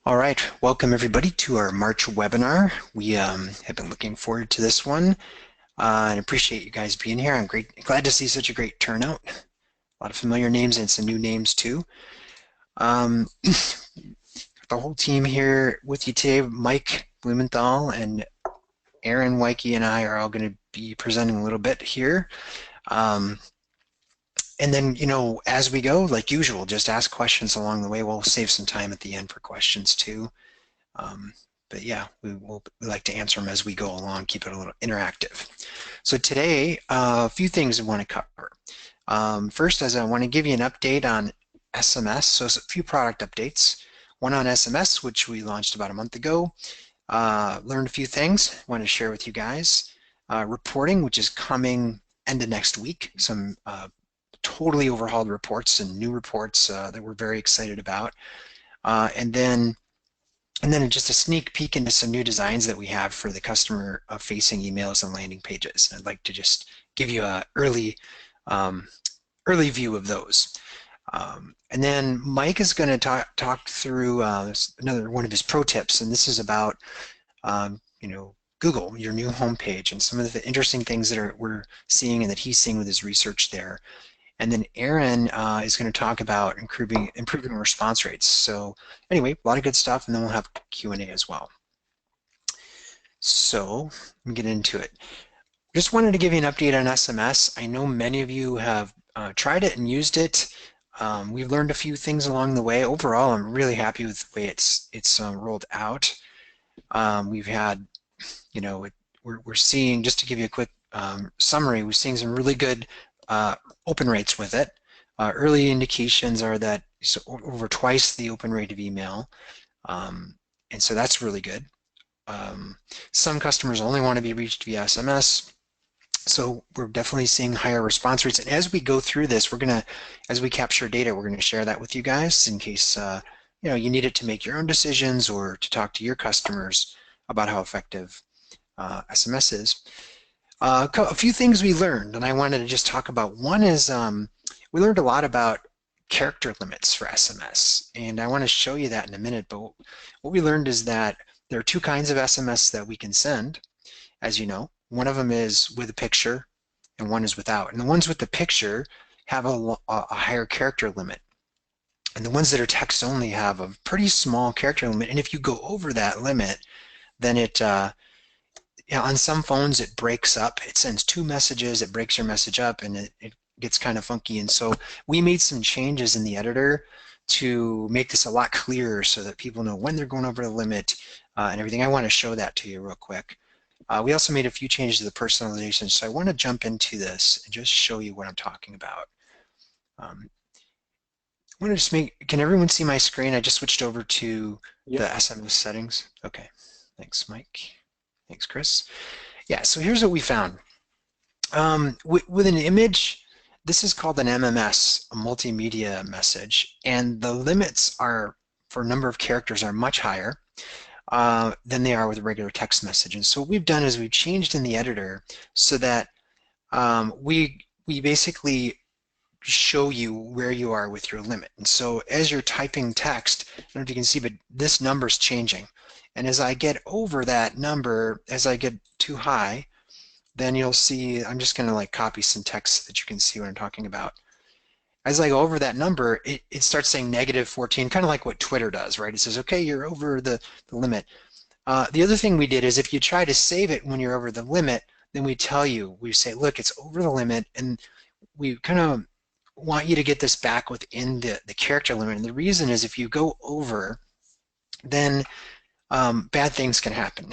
All right, welcome everybody to our March webinar. We have been looking forward to this one and appreciate you guys being here. I'm glad to see such a great turnout. A lot of familiar names and some new names too. The whole team here with you today, Mike Blumenthal and Aaron Weiche and I are all going to be presenting a little bit here. Um, and then, as we go, like usual, just ask questions along the way. We'll save some time at the end for questions too. Um, but yeah, we like to answer them as we go along, keep it a little interactive. So today, a few things I want to cover. First, as I want to give you an update on SMS, so it's a few product updates. One on SMS, which we launched about a month ago. Learned a few things I want to share with you guys. Reporting, which is coming end of next week. Some totally overhauled reports and new reports that we're very excited about. And then just a sneak peek into some new designs that we have for the customer-facing emails and landing pages. I'd like to just give you an early view of those. And then Mike is going to talk through another one of his pro tips, and this is about Google, your new homepage, and some of the interesting things that we're seeing and that he's seeing with his research there. And then Aaron is going to talk about improving response rates. So anyway, a lot of good stuff, and then we'll have Q&A as well. So let me get into it. Just wanted to give you an update on SMS. I know many of you have tried it and used it. We've learned a few things along the way. Overall, I'm really happy with the way it's rolled out. We've had, we're seeing, just to give you a quick summary, we're seeing some really good open rates with it. Early indications are that it's over twice the open rate of email, and so that's really good. Some customers only want to be reached via SMS, so we're definitely seeing higher response rates. And as we go through this, as we capture data, we're going to share that with you guys in case you need it to make your own decisions or to talk to your customers about how effective SMS is. A few things we learned, and I wanted to just talk about. One is we learned a lot about character limits for SMS, and I want to show you that in a minute. But what we learned is that there are two kinds of SMS that we can send, as you know. One of them is with a picture, and one is without. And the ones with the picture have a higher character limit, and the ones that are text only have a pretty small character limit. And if you go over that limit, then on some phones it breaks up. It sends two messages, it breaks your message up, and it gets kind of funky. And so we made some changes in the editor to make this a lot clearer so that people know when they're going over the limit and everything. I want to show that to you real quick. We also made a few changes to the personalization, so I want to jump into this and just show you what I'm talking about. I want to just can everyone see my screen? I just switched over to the SMS settings. Okay, thanks Mike. Thanks Chris. Yeah, so here's what we found. With an image, this is called an MMS, a multimedia message, and the limits are for number of characters are much higher than they are with a regular text message. And so what we've done is we've changed in the editor so that we basically show you where you are with your limit. And so as you're typing text, I don't know if you can see, but this number is changing. And as I get over that number, as I get too high, then you'll see, I'm just going to like copy some text so that you can see what I'm talking about. As I go over that number, it starts saying -14, kind of like what Twitter does, right? It says, okay, you're over the limit. The other thing we did is if you try to save it when you're over the limit, then we tell you, we say, look, it's over the limit, and we kind of want you to get this back within the character limit. And the reason is if you go over, then bad things can happen.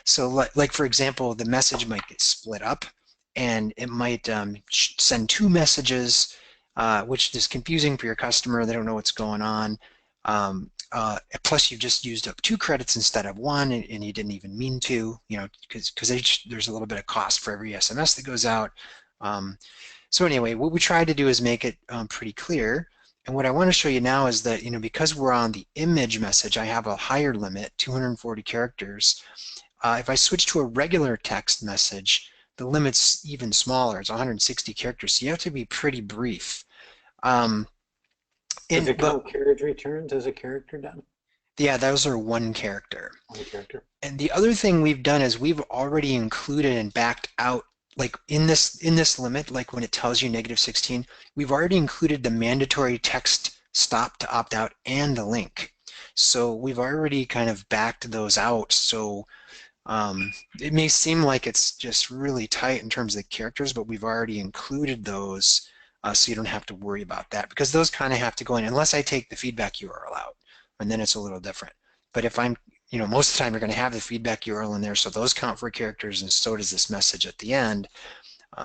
So like for example, the message might get split up and it might send two messages, which is confusing for your customer. They don't know what's going on. Plus you've just used up 2 credits instead of 1 and you didn't even mean to, because there's a little bit of cost for every SMS that goes out. So anyway, what we tried to do is make it pretty clear. And what I want to show you now is that, because we're on the image message, I have a higher limit, 240 characters. If I switch to a regular text message, the limit's even smaller. It's 160 characters, so you have to be pretty brief. Does it count carriage returns as a character, Don? Yeah, those are one character. One character. And the other thing we've done is we've already included and backed out, like in this limit, like when it tells you -16, we've already included the mandatory text stop to opt out and the link. So we've already kind of backed those out. So it may seem like it's just really tight in terms of the characters, but we've already included those, so you don't have to worry about that, because those kind of have to go in unless I take the feedback URL out, and then it's a little different. But if I'm, most of the time you're going to have the feedback URL in there, so those count for characters, and so does this message at the end.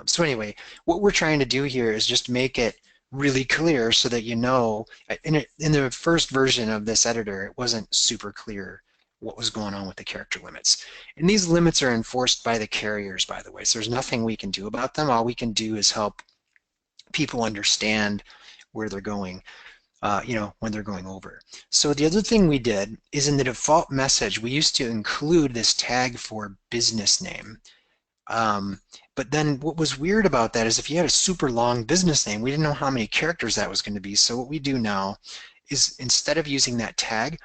So anyway, what we're trying to do here is just make it really clear so that in the first version of this editor, it wasn't super clear what was going on with the character limits. And these limits are enforced by the carriers, by the way, so there's nothing we can do about them. All we can do is help people understand where they're going, when they're going over. So the other thing we did is in the default message, we used to include this tag for business name. But then what was weird about that is if you had a super long business name, we didn't know how many characters that was going to be. So what we do now is instead of using that tag,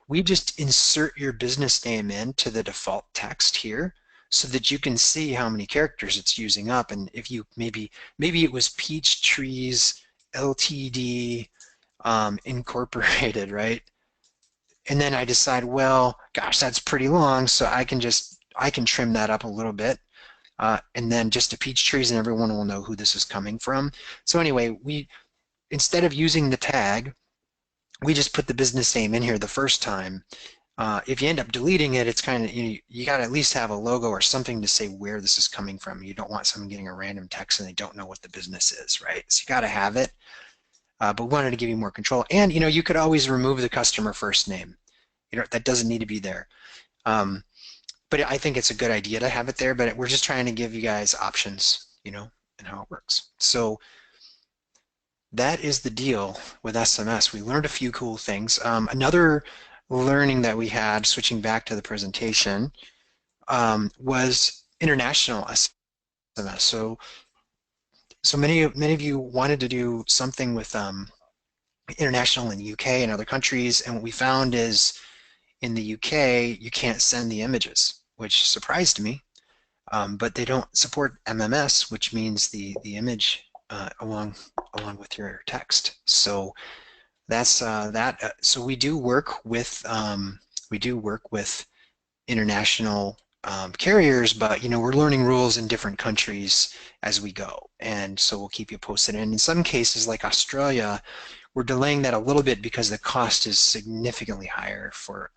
we just insert your business name into the default text here so that you can see how many characters it's using up. And if you maybe it was Peach Trees Ltd. Incorporated, right? And then I decide, well, gosh, that's pretty long, so I can trim that up a little bit. And then just a peach trees, and everyone will know who this is coming from. So anyway, instead of using the tag, we just put the business name in here the first time. If you end up deleting it, it's kind of, you got to at least have a logo or something to say where this is coming from. You don't want someone getting a random text and they don't know what the business is, right? So you got to have it. But we wanted to give you more control. And you could always remove the customer first name. That doesn't need to be there. But I think it's a good idea to have it there, but we're just trying to give you guys options, and how it works. So that is the deal with SMS. We learned a few cool things. Another learning that we had, switching back to the presentation, was international SMS. So many of you wanted to do something with international in the UK and other countries, and what we found is in the UK you can't send the images, which surprised me. But they don't support MMS, which means the image along with your text. So that's that. So we do work with international carriers, but we're learning rules in different countries as we go, and so we'll keep you posted. And in some cases, like Australia, we're delaying that a little bit because the cost is significantly higher for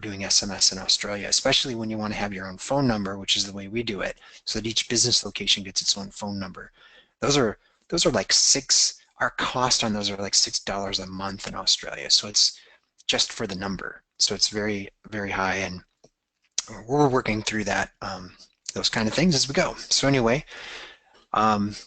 doing SMS in Australia, especially when you want to have your own phone number, which is the way we do it, so that each business location gets its own phone number. Those are like our cost on those are like $6 a month in Australia, so it's just for the number. So it's very, very high, and we're working through that, those kind of things as we go. So anyway,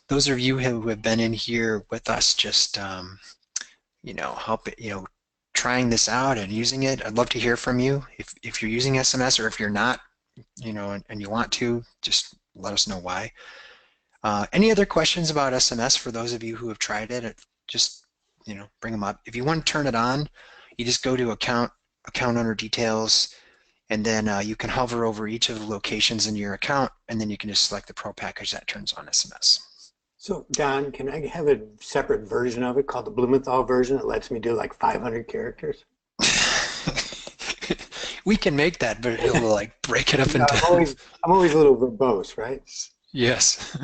those of you who have been in here with us, just help it, trying this out and using it. I'd love to hear from you if you're using SMS, or if you're not, and you want to, just let us know why. Any other questions about SMS for those of you who have tried it? Just bring them up. If you want to turn it on, you just go to account owner details, and then you can hover over each of the locations in your account, and then you can just select the Pro package that turns on SMS. So Don, can I have a separate version of it called the Blumenthal version that lets me do like 500 characters? We can make that, but it'll like break it up into. I'm always a little verbose, right? Yes.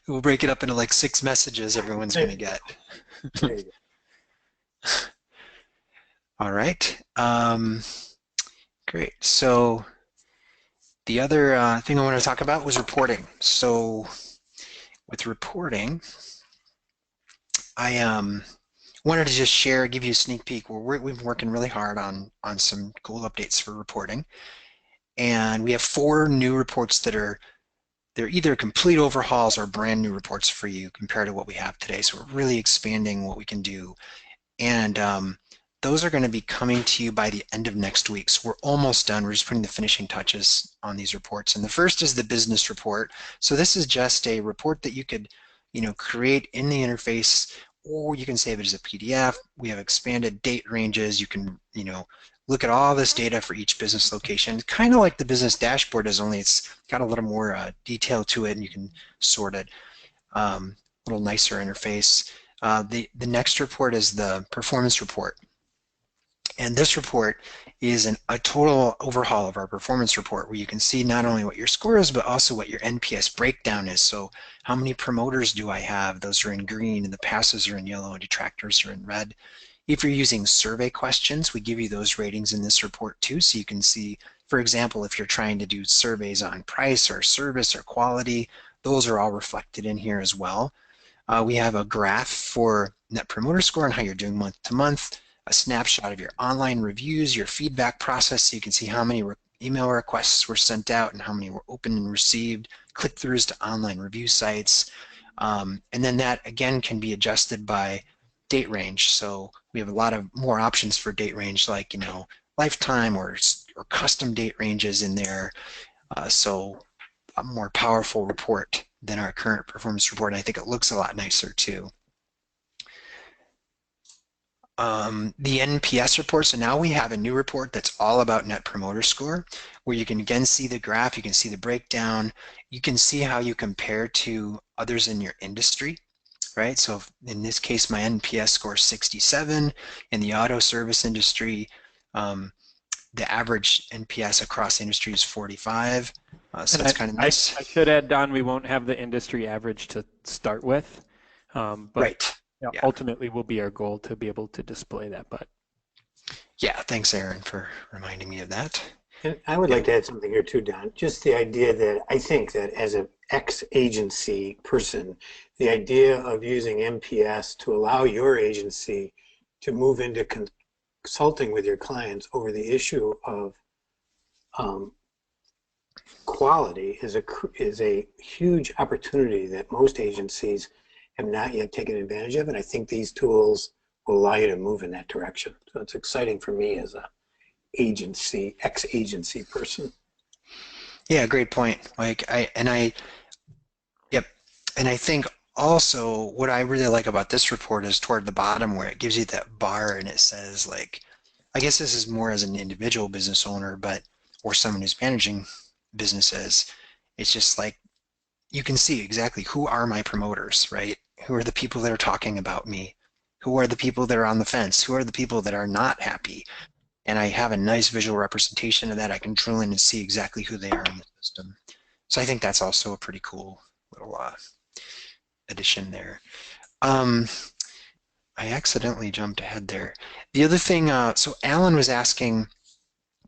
We'll break it up into like 6 messages everyone's going to get. There you go. All right. Great. So the other thing I want to talk about was reporting. So with reporting, I wanted to just give you a sneak peek. We've been working really hard on some cool updates for reporting, and we have 4 new reports they're either complete overhauls or brand new reports for you compared to what we have today. So we're really expanding what we can do, and those are going to be coming to you by the end of next week. So we're almost done. We're just putting the finishing touches on these reports. And the first is the business report. So this is just a report that you could, create in the interface or you can save it as a PDF. We have expanded date ranges. You can, look at all this data for each business location, kind of like the business dashboard is, only it's got a little more detail to it, and you can sort it. A little nicer interface. The next report is the performance report. And this report is a total overhaul of our performance report, where you can see not only what your score is, but also what your NPS breakdown is. So how many promoters do I have? Those are in green, and the passes are in yellow, and detractors are in red. If you're using survey questions, we give you those ratings in this report too, so you can see, for example, if you're trying to do surveys on price or service or quality, those are all reflected in here as well. We have a graph for Net Promoter Score and how you're doing month to month, a snapshot of your online reviews, your feedback process, so you can see how many email requests were sent out and how many were opened and received, click-throughs to online review sites, and then that again can be adjusted by date range. So we have a lot of more options for date range, like lifetime or custom date ranges in there. So a more powerful report than our current performance report, and I think it looks a lot nicer too. The NPS report, so now we have a new report that's all about Net Promoter Score, where you can again see the graph, you can see the breakdown, you can see how you compare to others in your industry, right? So in this case, my NPS score is 67. In the auto service industry, the average NPS across the industry is 45. So that's kind of nice. I should add, Don, we won't have the industry average to start with, but right. Yeah. Ultimately will be our goal to be able to display that. But yeah, thanks, Aaron, for reminding me of that. And I would like to add something here too, Don. Just the idea that I think that as an ex-agency person, the idea of using NPS to allow your agency to move into consulting with your clients over the issue of quality is a huge opportunity that most agencies have not yet taken advantage of, and I think these tools will allow you to move in that direction. So it's exciting for me as a ex-agency person. Yeah, great point, Mike. And I think also what I really like about this report is toward the bottom, where it gives you that bar and it says, like, I guess this is more as an individual business owner, or someone who's managing businesses. It's just like, you can see exactly who are my promoters, right? Who are the people that are talking about me? Who are the people that are on the fence? Who are the people that are not happy? And I have a nice visual representation of that. I can drill in and see exactly who they are in the system. So I think that's also a pretty cool little addition there. I accidentally jumped ahead there. The other thing, so Alan was asking,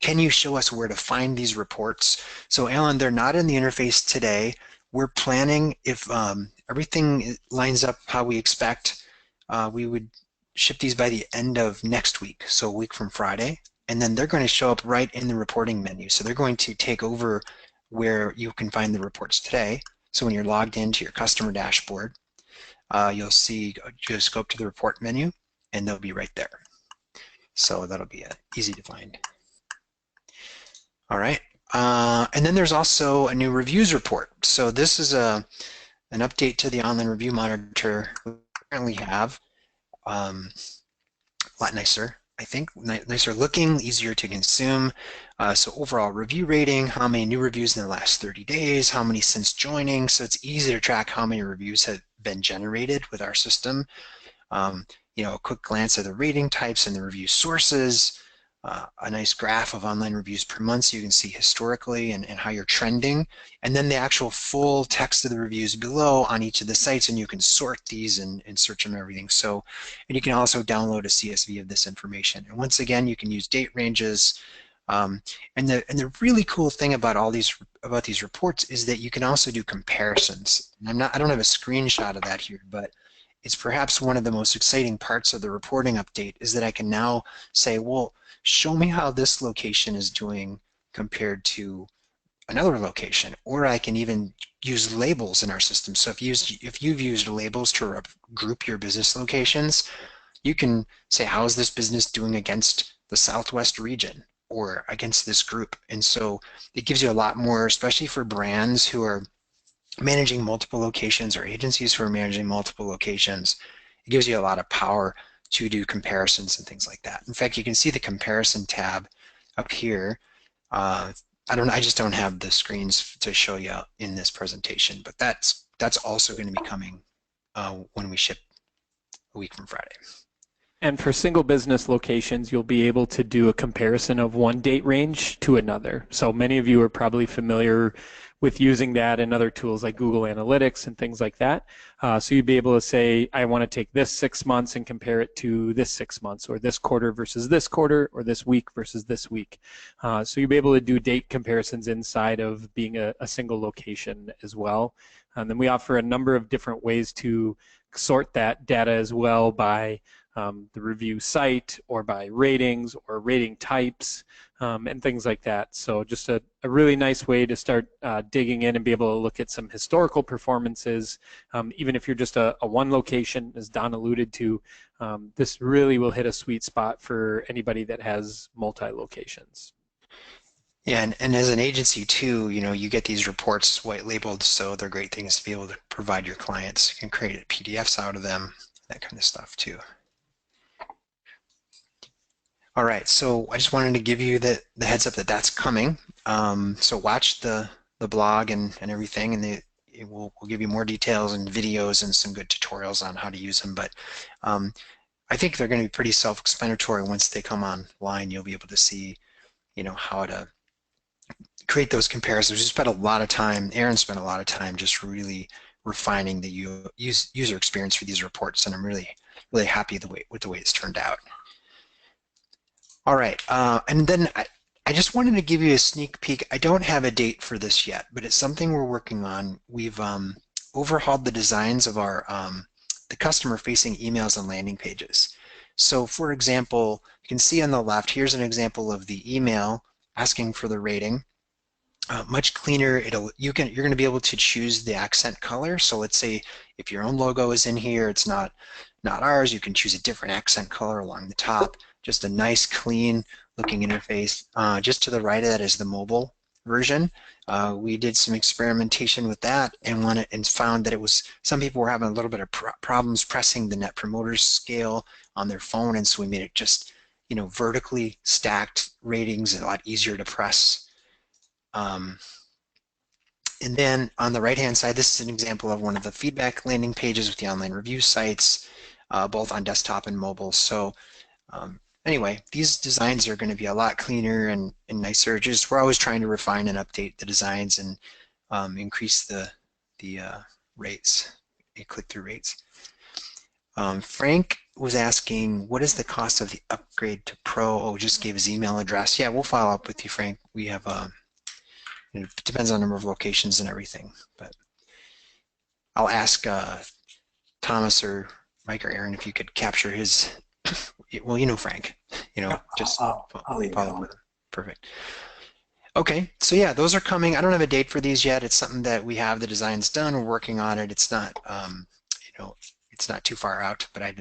can you show us where to find these reports? So Alan, they're not in the interface today. We're planning, if everything lines up how we expect, we would ship these by the end of next week, so a week from Friday, and then they're going to show up right in the reporting menu. So they're going to take over where you can find the reports today. So when you're logged into your customer dashboard, you'll see, just go up to the report menu, and they'll be right there. So that'll be easy to find. All right. And then there's also a new reviews report. So this is an update to the online review monitor we currently have. A lot nicer, I think, nicer looking, easier to consume. So overall review rating, how many new reviews in the last 30 days, how many since joining. So it's easy to track how many reviews have been generated with our system. A quick glance at the rating types and the review sources. A nice graph of online reviews per month, so you can see historically and how you're trending, and then the actual full text of the reviews below on each of the sites, and you can sort these and search them and everything. So, and you can also download a CSV of this information. And once again, you can use date ranges. And the really cool thing about these reports is that you can also do comparisons. And I don't have a screenshot of that here, but it's perhaps one of the most exciting parts of the reporting update is that I can now say, well, show me how this location is doing compared to another location, or I can even use labels in our system. So if you've used labels to group your business locations, you can say, how is this business doing against the Southwest region or against this group? And so it gives you a lot more, especially for brands who are managing multiple locations or agencies who are managing multiple locations. it gives you a lot of power to do comparisons and things like that. In fact, you can see the comparison tab up here. I just don't have the screens to show you in this presentation, but that's also going to be coming when we ship a week from Friday. And for single business locations, you'll be able to do a comparison of one date range to another. So many of you are probably familiar with using that and other tools like Google Analytics and things like that. So you'd be able to say, I want to take this 6 months and compare it to this 6 months, or this quarter versus this quarter, or this week versus this week. So you'll be able to do date comparisons inside of being a single location as well. And then we offer a number of different ways to sort that data as well by the review site, or by ratings or rating types, and things like that. So just a really nice way to start digging in and be able to look at some historical performances. Even if you're just a one location, as Don alluded to, this really will hit a sweet spot for anybody that has multi-locations. Yeah, and as an agency too, you get these reports white labeled, so they're great things to be able to provide your clients. You can create PDFs out of them, that kind of stuff too. All right, so I just wanted to give you the heads up that that's coming. So watch the blog and everything, and we'll give you more details and videos and some good tutorials on how to use them. But I think they're going to be pretty self-explanatory. Once they come online, you'll be able to see, how to create those comparisons. We spent a lot of time, Aaron spent a lot of time just really refining the user experience for these reports, and I'm really happy with the way it's turned out. All right, and then I just wanted to give you a sneak peek. I don't have a date for this yet, but it's something we're working on. We've overhauled the designs of our the customer-facing emails and landing pages. So, for example, you can see on the left, here's an example of the email asking for the rating. Much cleaner. You're going to be able to choose the accent color. So let's say if your own logo is in here, it's not ours. You can choose a different accent color along the top. Just a nice, clean looking interface. Just to the right of that is the mobile version. We did some experimentation with that and found that some people were having a little bit of problems pressing the Net Promoter Scale on their phone, and so we made it just vertically stacked ratings, a lot easier to press. And then on the right-hand side, this is an example of one of the feedback landing pages with the online review sites, both on desktop and mobile. So anyway, these designs are going to be a lot cleaner and nicer. We're always trying to refine and update the designs and increase the rates, click-through rates. Frank was asking, what is the cost of the upgrade to Pro? Oh, just gave his email address. Yeah, we'll follow up with you, Frank. We have it depends on the number of locations and everything, but I'll ask Thomas or Mike or Aaron if you could capture his. Well, Frank, just I'll follow with him. Perfect. Okay, so yeah, those are coming. I don't have a date for these yet. It's something that we have the designs done. We're working on it. It's not, it's not too far out, but I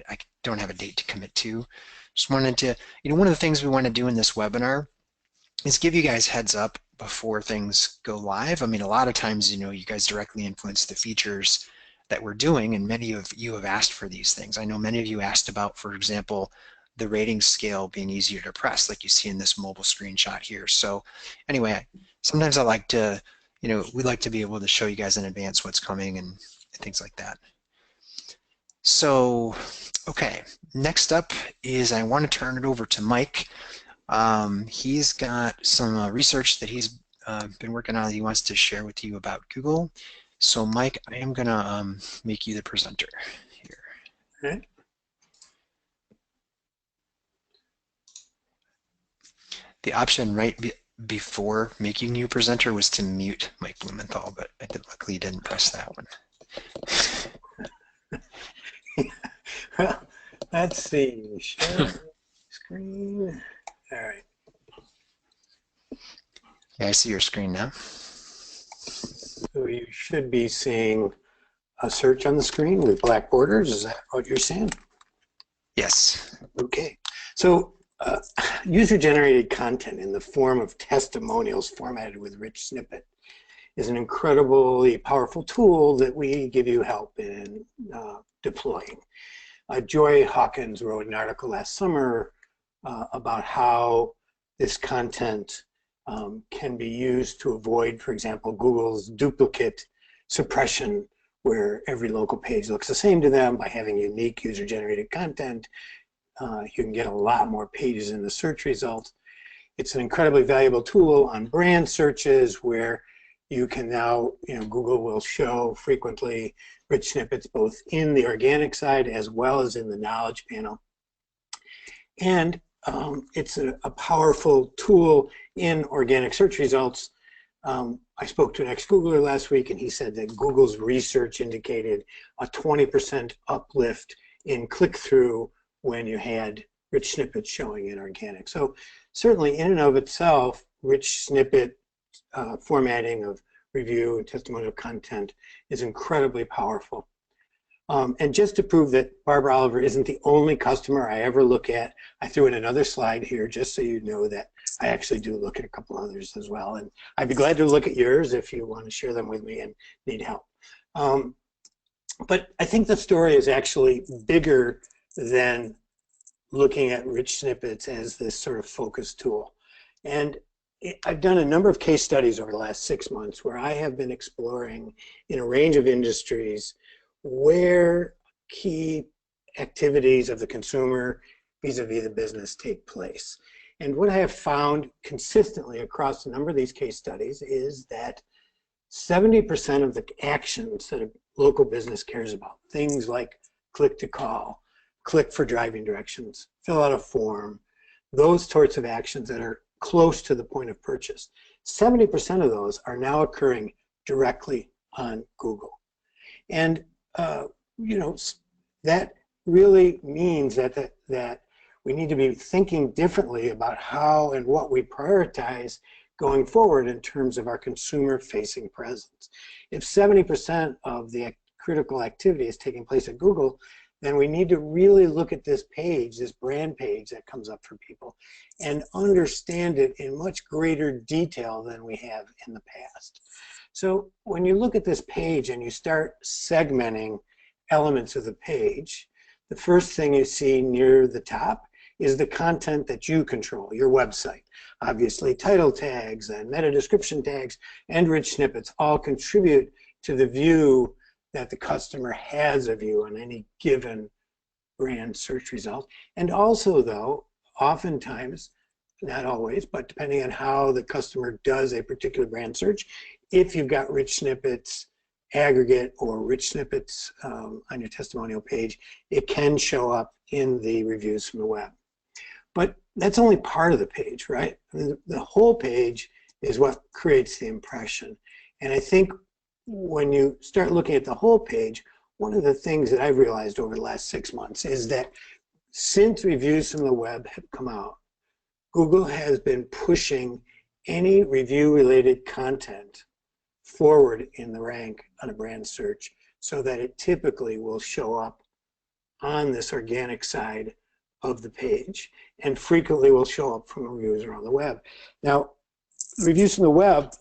don't have a date to commit to. Just wanted to, one of the things we want to do in this webinar is give you guys heads up before things go live. I mean, a lot of times, you guys directly influence the features that we're doing, and many of you have asked for these things. I know many of you asked about, for example, the rating scale being easier to press, like you see in this mobile screenshot here. So anyway, sometimes I like to, we like to be able to show you guys in advance what's coming and things like that. So, okay, next up is I want to turn it over to Mike. He's got some research that he's been working on that he wants to share with you about Google. So Mike, I am going to make you the presenter here. Okay. The option right before making you presenter was to mute Mike Blumenthal, but I luckily didn't press that one. Well, let's see. Share screen. All right. Yeah, I see your screen now. So you should be seeing a search on the screen with black borders. Is that what you're saying? Yes. Okay. So user-generated content in the form of testimonials formatted with rich snippet is an incredibly powerful tool that we give you help in deploying. Joy Hawkins wrote an article last summer about how this content can be used to avoid, for example, Google's duplicate suppression, where every local page looks the same to them. By having unique user-generated content, you can get a lot more pages in the search results. It's an incredibly valuable tool on brand searches where you can now, Google will show frequently rich snippets both in the organic side as well as in the knowledge panel. And it's a powerful tool in organic search results. I spoke to an ex-Googler last week, and he said that Google's research indicated a 20% uplift in click-through when you had rich snippets showing in organic. So certainly in and of itself, rich snippet formatting of review and testimonial content is incredibly powerful. And just to prove that Barbara Oliver isn't the only customer I ever look at, I threw in another slide here just so you know that I actually do look at a couple others as well. And I'd be glad to look at yours if you want to share them with me and need help. But I think the story is actually bigger than looking at rich snippets as this sort of focus tool. And I've done a number of case studies over the last 6 months where I have been exploring in a range of industries where key activities of the consumer vis-a-vis the business take place. And what I have found consistently across a number of these case studies is that 70% of the actions that a local business cares about, things like click to call, click for driving directions, fill out a form, those sorts of actions that are close to the point of purchase, 70% of those are now occurring directly on Google. And that really means that we need to be thinking differently about how and what we prioritize going forward in terms of our consumer-facing presence. If 70% of the critical activity is taking place at Google, then we need to really look at this page, this brand page that comes up for people, and understand it in much greater detail than we have in the past. So when you look at this page and you start segmenting elements of the page, the first thing you see near the top is the content that you control, your website. Obviously, title tags and meta description tags and rich snippets all contribute to the view that the customer has of you on any given brand search result. And also, though, oftentimes, not always, but depending on how the customer does a particular brand search, if you've got rich snippets, aggregate, or rich snippets on your testimonial page, it can show up in the reviews from the web. But that's only part of the page, right? I mean, the whole page is what creates the impression. And I think when you start looking at the whole page, one of the things that I've realized over the last 6 months is that since reviews from the web have come out, Google has been pushing any review-related content forward in the rank on a brand search so that it typically will show up on this organic side of the page and frequently will show up from reviews around the web. Now, reviews from the web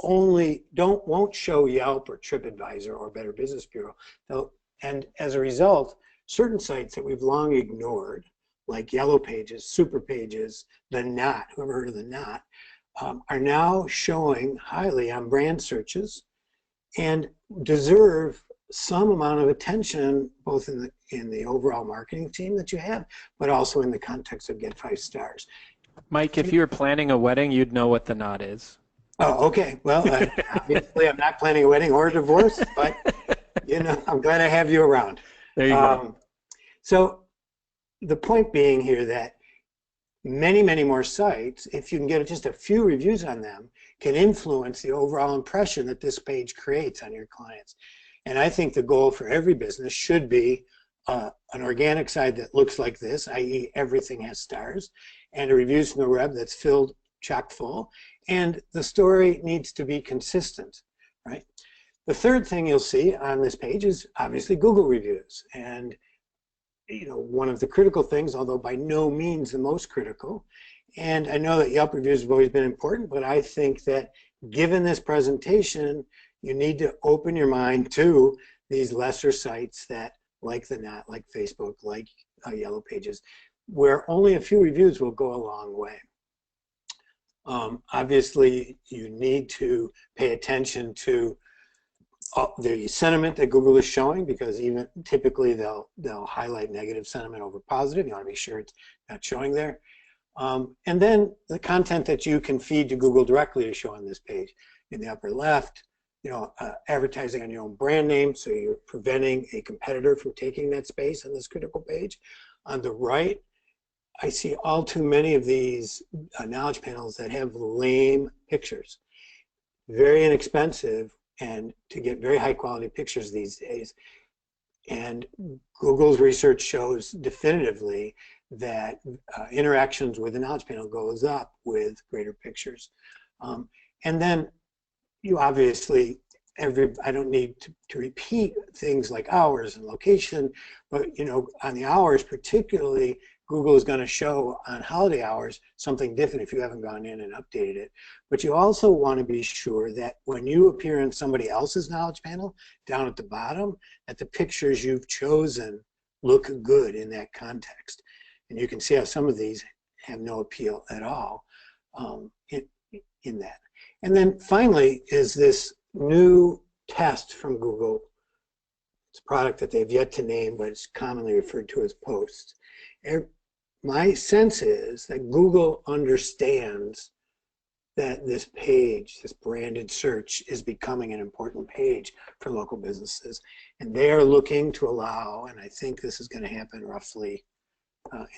won't show Yelp or TripAdvisor or Better Business Bureau. And as a result, certain sites that we've long ignored, like Yellow Pages, Super Pages, The Knot, whoever heard of The Knot, are now showing highly on brand searches and deserve some amount of attention, both in the overall marketing team that you have, but also in the context of GetFiveStars. Mike, if you were planning a wedding, you'd know what The Knot is. Oh, okay. Well, obviously I'm not planning a wedding or a divorce, but I'm glad I have you around. There you go. So the point being here that many, many more sites, if you can get just a few reviews on them, can influence the overall impression that this page creates on your clients. And I think the goal for every business should be an organic side that looks like this, i.e. everything has stars, and a reviews from the web that's filled chock full, and the story needs to be consistent, right? The third thing you'll see on this page is obviously Google reviews. And one of the critical things, although by no means the most critical, and I know that Yelp reviews have always been important, but I think that given this presentation, you need to open your mind to these lesser sites that like the Net, like Facebook, like Yellow Pages, where only a few reviews will go a long way. Obviously, you need to pay attention to the sentiment that Google is showing, because even typically they'll highlight negative sentiment over positive. You want to be sure it's not showing there. And then the content that you can feed to Google directly to show on this page. In the upper left, advertising on your own brand name, so you're preventing a competitor from taking that space on this critical page. On the right, I see all too many of these knowledge panels that have lame pictures. Very inexpensive, and to get very high quality pictures these days. And Google's research shows definitively that interactions with the knowledge panel goes up with greater pictures. And then you obviously, I don't need to repeat things like hours and location, but on the hours particularly, Google is going to show on holiday hours something different if you haven't gone in and updated it. But you also want to be sure that when you appear in somebody else's knowledge panel, down at the bottom, that the pictures you've chosen look good in that context. And you can see how some of these have no appeal at all in that. And then finally is this new test from Google. It's a product that they've yet to name, but it's commonly referred to as posts. My sense is that Google understands that this page, this branded search, is becoming an important page for local businesses. And they are looking to allow, and I think this is going to happen roughly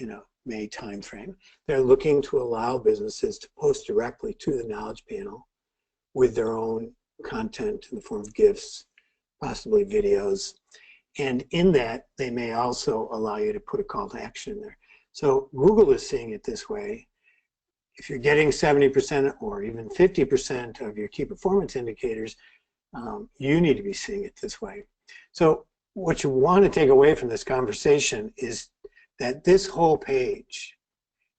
in a May timeframe, they're looking to allow businesses to post directly to the knowledge panel with their own content in the form of GIFs, possibly videos. And in that, they may also allow you to put a call to action in there. So Google is seeing it this way. If you're getting 70% or even 50% of your key performance indicators, you need to be seeing it this way. So what you want to take away from this conversation is that this whole page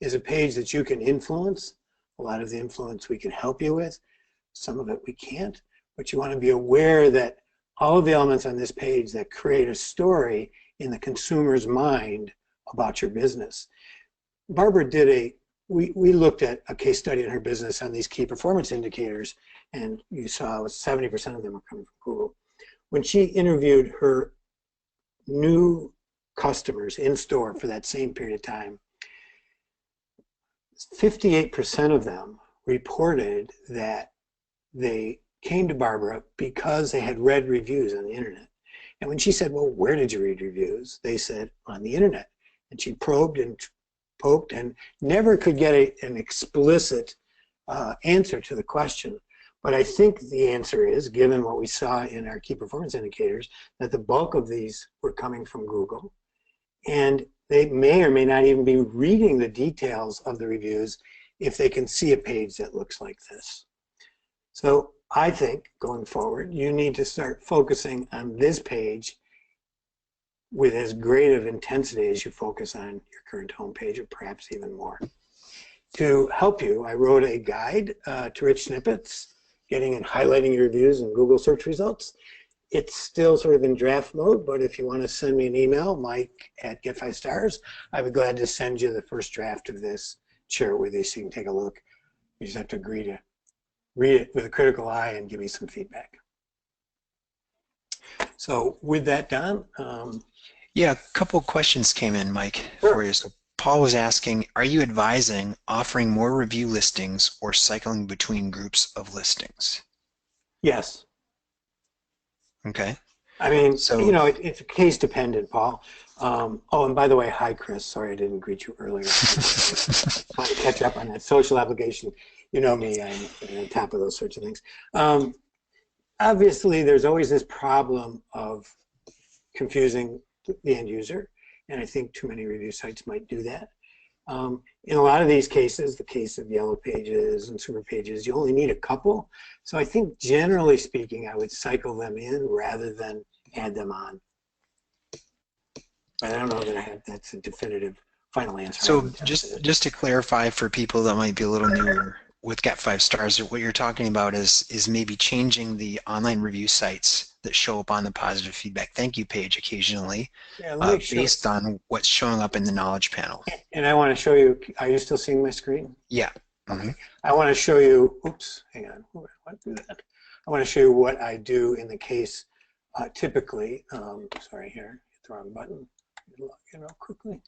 is a page that you can influence. A lot of the influence we can help you with. Some of it we can't. But you want to be aware that all of the elements on this page that create a story in the consumer's mind about your business. Barbara did we looked at a case study in her business on these key performance indicators, and you saw 70% of them were coming from Google. When she interviewed her new customers in store for that same period of time, 58% of them reported that they came to Barbara because they had read reviews on the internet. And when she said, well, where did you read reviews? They said, on the internet. And she probed and poked and never could get an explicit answer to the question. But I think the answer is, given what we saw in our key performance indicators, that the bulk of these were coming from Google. And they may or may not even be reading the details of the reviews if they can see a page that looks like this. So I think, going forward, you need to start focusing on this page with as great of intensity as you focus on your current homepage, or perhaps even more. To help you, I wrote a guide to rich snippets, getting and highlighting your reviews in Google search results. It's still sort of in draft mode, but if you want to send me an email, Mike@GetFiveStars, I'd be glad to send you the first draft of this, share it with you so you can take a look. You just have to agree to read it with a critical eye and give me some feedback. So with that, Don? Yeah, a couple questions came in, Mike, Sure. for you. So Paul was asking, are you advising offering more review listings or cycling between groups of listings? Yes. Okay. I mean, So, it's case dependent, Paul. Oh, and by the way, hi, Chris. Sorry I didn't greet you earlier. Trying to catch up on that social application. You know me, I'm on top of those sorts of things. Obviously, there's always this problem of confusing the end user, and I think too many review sites might do that. In a lot of these cases, the case of Yellow Pages and Super Pages, you only need a couple. So I think generally speaking, I would cycle them in rather than add them on. But I don't know that that's a definitive final answer. so just to clarify for people that might be a little newer with GetFiveStars, what you're talking about is maybe changing the online review sites that show up on the positive feedback thank you page occasionally Yeah, let me show. based on what's showing up in the knowledge panel. And I want to show you, are you still seeing my screen? Yeah. Okay. I want to show you, oops, hang on, I want to do that. I want to show you what I do in the case typically, sorry here, hit the wrong button, log in real quickly.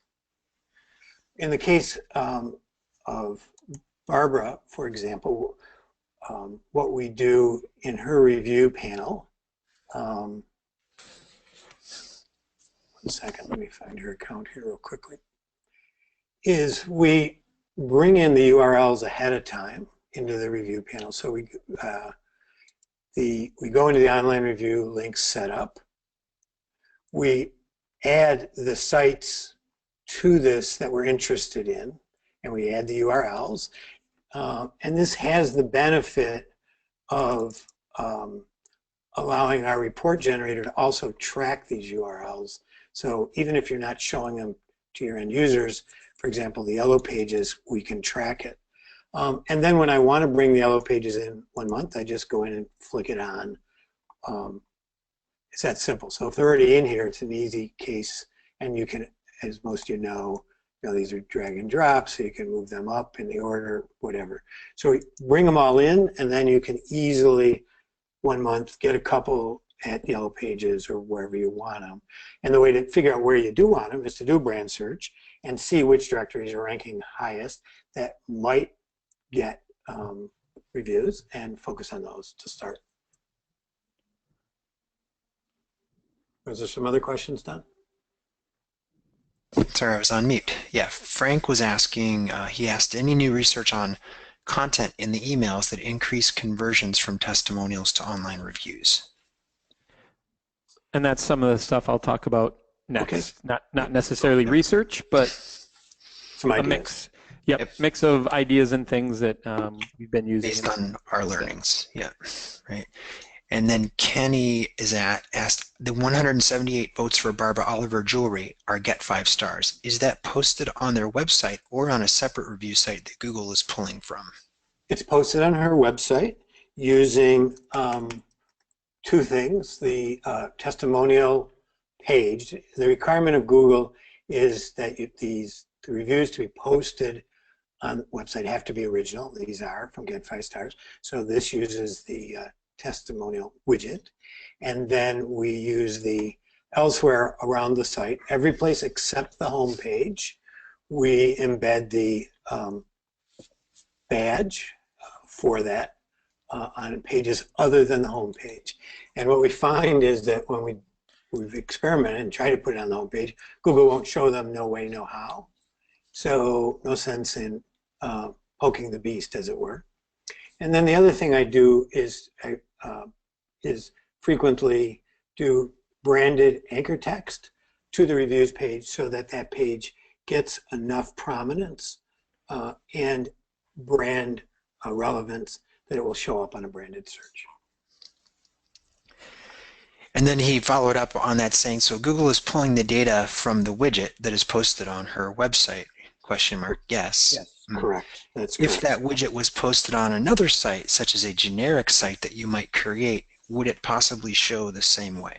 In the case of Barbara, for example, what we do in her review panel, one second, let me find her account here real quickly, is we bring in the URLs ahead of time into the review panel. So we go into the online review link setup. We add the sites to this that we're interested in, and we add the URLs. And this has the benefit of allowing our report generator to also track these URLs. So even if you're not showing them to your end users, for example, the yellow pages, we can track it. And then when I want to bring the yellow pages in 1 month, I just go in and flick it on. It's that simple. So if they're already in here, it's an easy case, and you can, as most of you know, these are drag and drop, so you can move them up in the order, whatever. So we bring them all in, and then you can easily, 1 month, get a couple at yellow pages or wherever you want them. And the way to figure out where you do want them is to do brand search and see which directories are ranking highest that might get reviews, and focus on those to start. Was there some other questions, Don? Sorry, I was on mute. Yeah, Frank was asking, he asked any new research on content in the emails that increase conversions from testimonials to online reviews. And that's some of the stuff I'll talk about next. Okay. Not necessarily research, but Some ideas. a mix. Yep, mix of ideas and things that we've been using. Based on our learnings, yeah, right. And then Kenny is asked, the 178 votes for Barbara Oliver jewelry are GetFiveStars. Is that posted on their website or on a separate review site that Google is pulling from? It's posted on her website using two things. The testimonial page. The requirement of Google is that the reviews to be posted on the website have to be original. These are from GetFiveStars. So this uses the testimonial widget. And then we use the elsewhere around the site, every place except the home page, we embed the badge for that on pages other than the home page. And what we find is that when we've experimented and tried to put it on the home page, Google won't show them no way, no how. So no sense in poking the beast, as it were. And then the other thing I do is frequently do branded anchor text to the reviews page so that that page gets enough prominence and brand relevance that it will show up on a branded search. And then he followed up on that saying, so Google is pulling the data from the widget that is posted on her website, question mark, yes. Yes, correct. That's correct. If that widget was posted on another site, such as a generic site that you might create, would it possibly show the same way?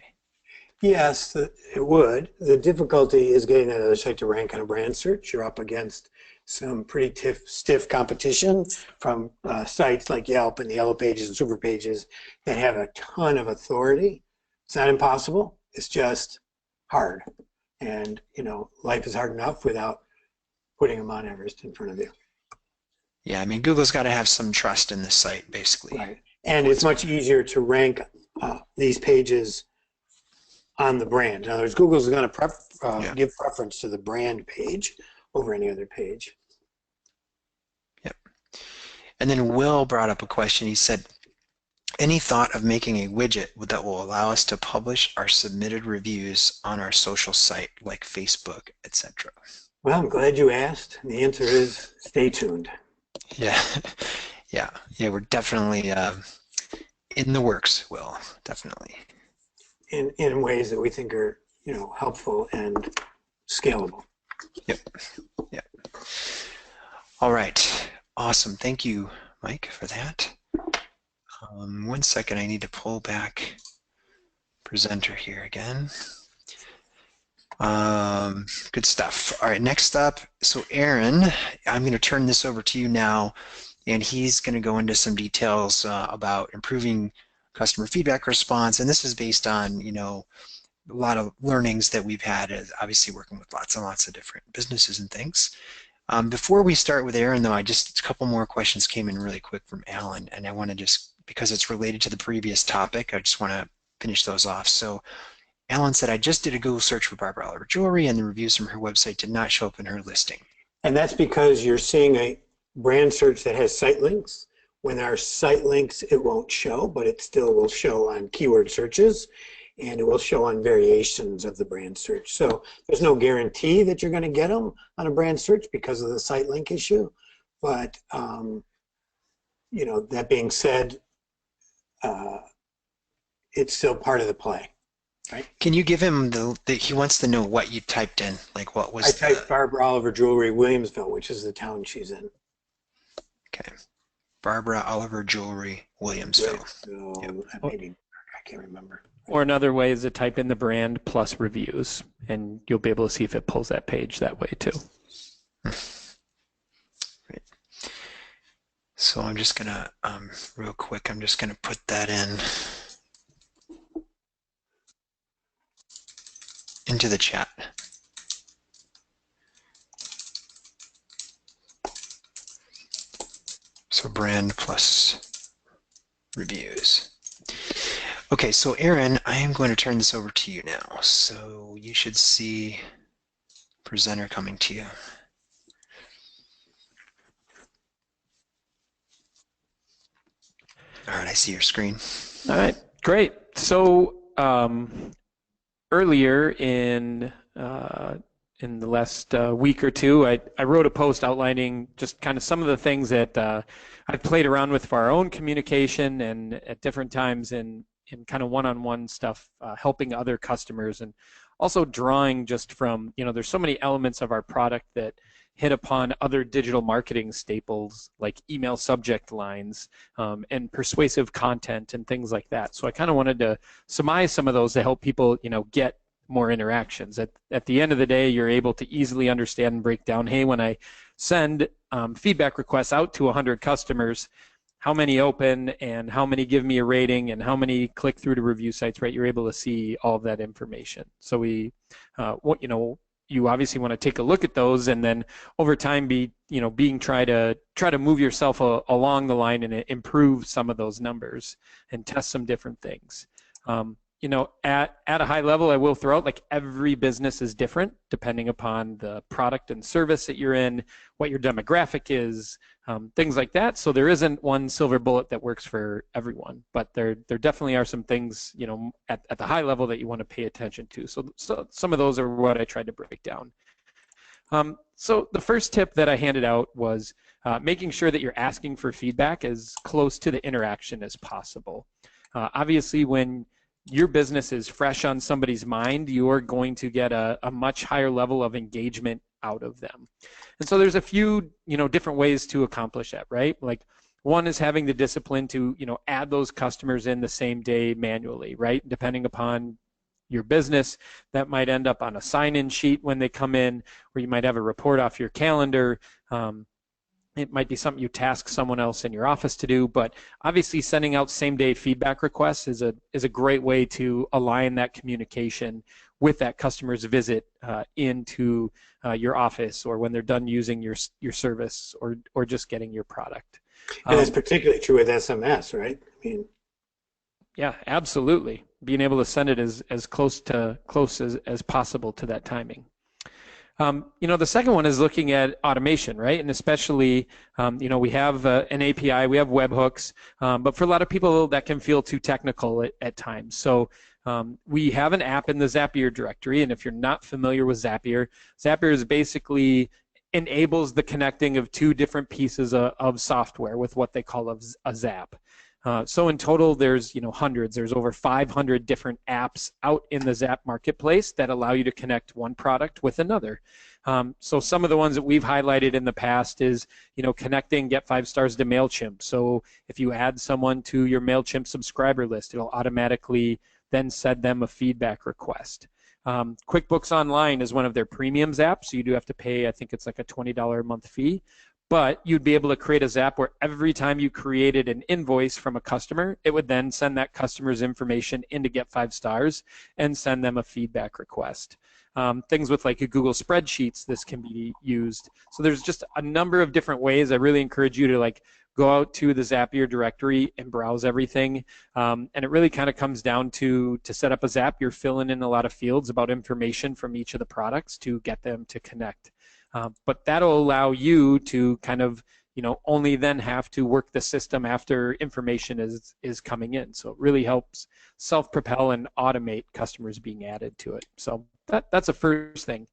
Yes, it would. The difficulty is getting that other site to rank on a brand search. You're up against some pretty stiff competition from sites like Yelp and the Yellow Pages and Super Pages that have a ton of authority. It's not impossible. It's just hard. And, you know, life is hard enough without putting them on Everest in front of you. Yeah, I mean, Google's got to have some trust in this site, basically. Right. And it's much easier to rank these pages on the brand. In other words, Google's going to give preference to the brand page over any other page. Yep. And then Will brought up a question. He said, any thought of making a widget that will allow us to publish our submitted reviews on our social site, like Facebook, etc.? Well, I'm glad you asked. The answer is stay tuned. Yeah, yeah, we're definitely in the works, Will, definitely. In ways that we think are, you know, helpful and scalable. Yep. All right, awesome. Thank you, Mike, for that. 1 second, I need to pull back presenter here again. Good stuff. All right, next up, so Aaron, I'm going to turn this over to you now, and he's going to go into some details about improving customer feedback response, and this is based on, you know, a lot of learnings that we've had, obviously working with lots and lots of different businesses and things. Before we start with Aaron, though, a couple more questions came in really quick from Alan, and I want to just, because it's related to the previous topic, I just want to finish those off. So Alan said, I just did a Google search for Barbara Oliver Jewelry, and the reviews from her website did not show up in her listing. And that's because you're seeing a brand search that has site links. When there are site links, it won't show, but it still will show on keyword searches, and it will show on variations of the brand search. So there's no guarantee that you're going to get them on a brand search because of the site link issue. But, you know, that being said, it's still part of the play. Right. Can you give him he wants to know what you typed in, like what was I typed Barbara Oliver Jewelry, Williamsville, which is the town she's in. Okay. Barbara Oliver Jewelry, Williamsville. Yep. Maybe, I can't remember. Or another way is to type in the brand plus reviews, and you'll be able to see if it pulls that page that way too. Right. So I'm just gonna, real quick, I'm just gonna put that into the chat. So brand plus reviews. Okay, so Aaron, I am going to turn this over to you now. So you should see presenter coming to you. All right, I see your screen. All right, great. So earlier in the last week or two, I wrote a post outlining just kind of some of the things that I've played around with for our own communication and at different times in kind of one-on-one stuff, helping other customers, and also drawing just from, you know, there's so many elements of our product that hit upon other digital marketing staples like email subject lines and persuasive content and things like that. So I kind of wanted to surmise some of those to help people, you know, get more interactions. At the end of the day, you're able to easily understand and break down, hey, when I send feedback requests out to 100 customers, how many open and how many give me a rating and how many click through to review sites, right? You're able to see all of that information. So we, you know, you obviously want to take a look at those, and then over time try to move yourself along the line and improve some of those numbers and test some different things. You know, at a high level, I will throw out, like, every business is different depending upon the product and service that you're in, what your demographic is, things like that. So there isn't one silver bullet that works for everyone, but there definitely are some things, you know, at the high level that you want to pay attention to. So some of those are what I tried to break down. So the first tip that I handed out was making sure that you're asking for feedback as close to the interaction as possible. Obviously, when your business is fresh on somebody's mind, you're going to get a much higher level of engagement out of them. And so there's a few, you know, different ways to accomplish that, right? Like, one is having the discipline to, you know, add those customers in the same day manually, right? Depending upon your business, that might end up on a sign-in sheet when they come in, or you might have a report off your calendar. It might be something you task someone else in your office to do, but obviously sending out same-day feedback requests is a great way to align that communication with that customer's visit into your office, or when they're done using your service, or just getting your product. And that's particularly true with SMS, right? I mean, yeah, absolutely. Being able to send it as close as possible to that timing. You know, the second one is looking at automation, right? And especially, you know, we have an API, we have webhooks, but for a lot of people that can feel too technical at times. So we have an app in the Zapier directory, and if you're not familiar with Zapier, Zapier is basically enables the connecting of two different pieces of software with what they call a Zap. So in total, there's, you know, hundreds. There's over 500 different apps out in the Zap marketplace that allow you to connect one product with another. So some of the ones that we've highlighted in the past is, you know, connecting GetFiveStars to MailChimp. So if you add someone to your MailChimp subscriber list, it'll automatically then send them a feedback request. QuickBooks Online is one of their premium apps, so you do have to pay, I think it's like a $20 a month fee. But you'd be able to create a Zap where every time you created an invoice from a customer, it would then send that customer's information into GetFiveStars and send them a feedback request. Things with like a Google Spreadsheets, this can be used. So there's just a number of different ways. I really encourage you to like go out to the Zapier directory and browse everything. And it really kind of comes down to set up a Zap, you're filling in a lot of fields about information from each of the products to get them to connect. But that'll allow you to kind of, only then have to work the system after information is coming in. So it really helps self-propel and automate customers being added to it. So that's the first thing.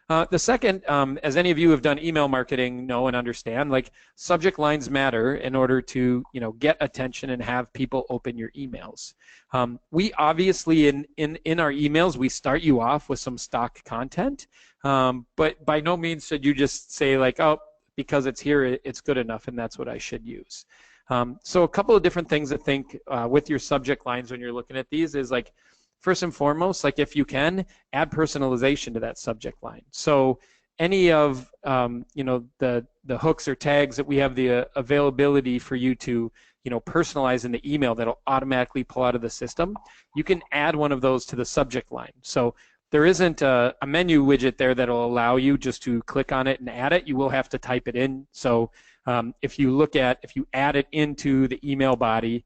The second, as any of you have done email marketing know and understand, like subject lines matter in order to get attention and have people open your emails. We obviously in our emails we start you off with some stock content, but by no means should you just say like, oh, because it's here it's good enough and that's what I should use. So a couple of different things I think with your subject lines when you're looking at these is like, first and foremost, like if you can, add personalization to that subject line. So any of the hooks or tags that we have the availability for you to personalize in the email that'll automatically pull out of the system, you can add one of those to the subject line. So there isn't a menu widget there that'll allow you just to click on it and add it. You will have to type it in. So if you add it into the email body,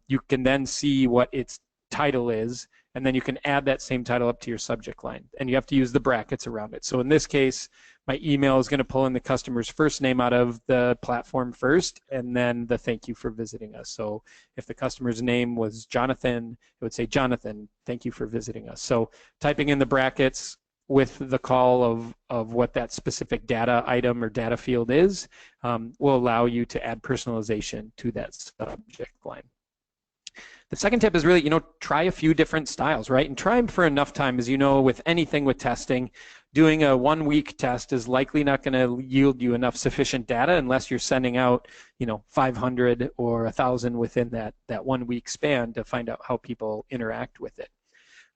you can then see what its title is, and then you can add that same title up to your subject line, and you have to use the brackets around it. So in this case, my email is going to pull in the customer's first name out of the platform first, and then the thank you for visiting us. So if the customer's name was Jonathan, it would say, Jonathan, thank you for visiting us. So typing in the brackets with the call of what that specific data item or data field is will allow you to add personalization to that subject line. The second tip is really, try a few different styles, right? And try them for enough time. As you know, with anything with testing, doing a 1-week test is likely not going to yield you enough sufficient data unless you're sending out, 500 or 1,000 within that 1-week span to find out how people interact with it.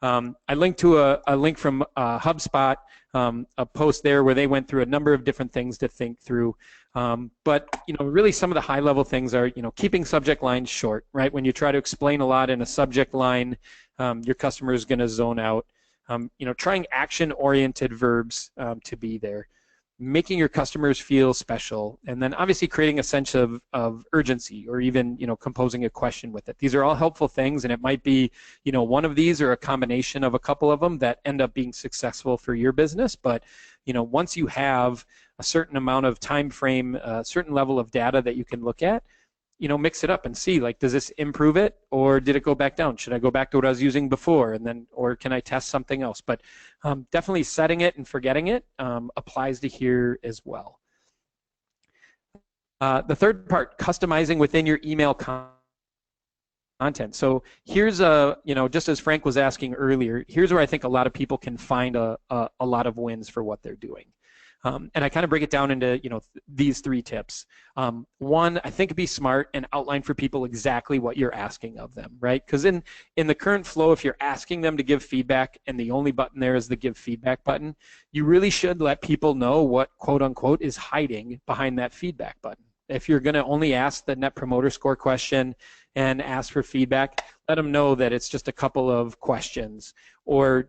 I linked to a link from HubSpot, a post there where they went through a number of different things to think through. But really some of the high-level things are keeping subject lines short, right? When you try to explain a lot in a subject line, your customer is going to zone out. Trying action-oriented verbs to be there. Making your customers feel special, and then obviously creating a sense of urgency, or even composing a question with it. These are all helpful things, and it might be one of these or a combination of a couple of them that end up being successful for your business. But once you have a certain amount of time frame, a certain level of data that you can look at, mix it up and see, like, does this improve it, or did it go back down? Should I go back to what I was using before, and then, or can I test something else? But definitely setting it and forgetting it applies to here as well. The third part, customizing within your email content. So here's just as Frank was asking earlier, here's where I think a lot of people can find a lot of wins for what they're doing. And I kind of break it down into these 3 tips. One, I think be smart and outline for people exactly what you're asking of them, right? Because in the current flow, if you're asking them to give feedback and the only button there is the give feedback button, you really should let people know what quote unquote is hiding behind that feedback button. If you're going to only ask the Net Promoter Score question and ask for feedback, let them know that it's just a couple of questions, or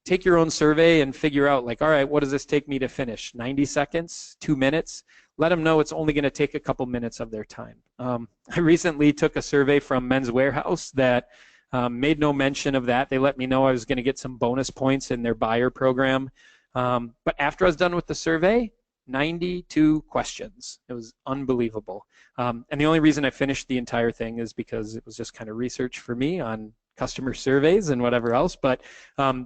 take your own survey and figure out, like, all right, what does this take me to finish? 90 seconds? 2 minutes? Let them know it's only going to take a couple minutes of their time. I recently took a survey from Men's Warehouse that made no mention of that. They let me know I was going to get some bonus points in their buyer program. But after I was done with the survey, 92 questions. It was unbelievable. And the only reason I finished the entire thing is because it was just kind of research for me on customer surveys and whatever else, but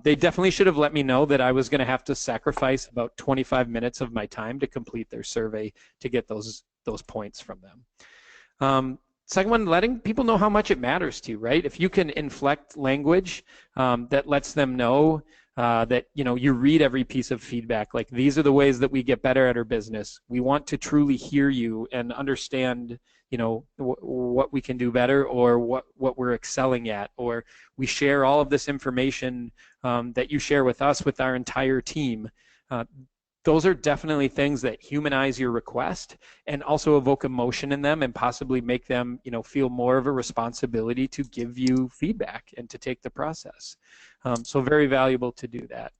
they definitely should have let me know that I was going to have to sacrifice about 25 minutes of my time to complete their survey to get those points from them. Second one, letting people know how much it matters to you, right? If you can inflect language that lets them know that you read every piece of feedback. Like, these are the ways that we get better at our business. We want to truly hear you and understand what we can do better, or what we're excelling at, or we share all of this information that you share with us, with our entire team. Those are definitely things that humanize your request and also evoke emotion in them, and possibly make them feel more of a responsibility to give you feedback and to take the process. So very valuable to do that.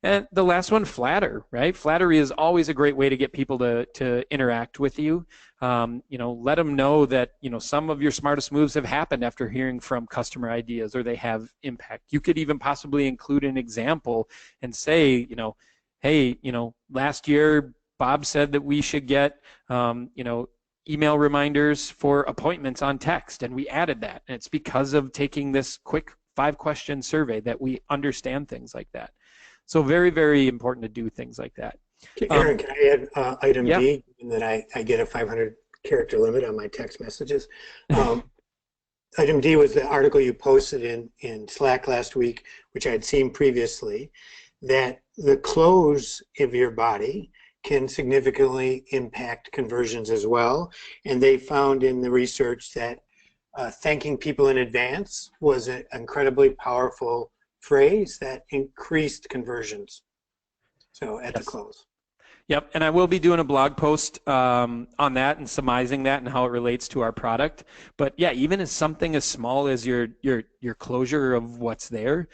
And the last one, flatter, right? Flattery is always a great way to get people to interact with you. Let them know that some of your smartest moves have happened after hearing from customer ideas, or they have impact. You could even possibly include an example and say, hey, last year Bob said that we should get email reminders for appointments on text, and we added that. And it's because of taking this quick 5-question survey that we understand things like that. So very, very important to do things like that. Aaron, can I add item yeah. D, and that I get a 500-character limit on my text messages? Item D was the article you posted in Slack last week, which I had seen previously, that the close of your body can significantly impact conversions as well. And they found in the research that thanking people in advance was an incredibly powerful phrase that increased conversions. So at the close. Yep, and I will be doing a blog post on that and surmising that and how it relates to our product. But yeah, even as something as small as your closure of what's there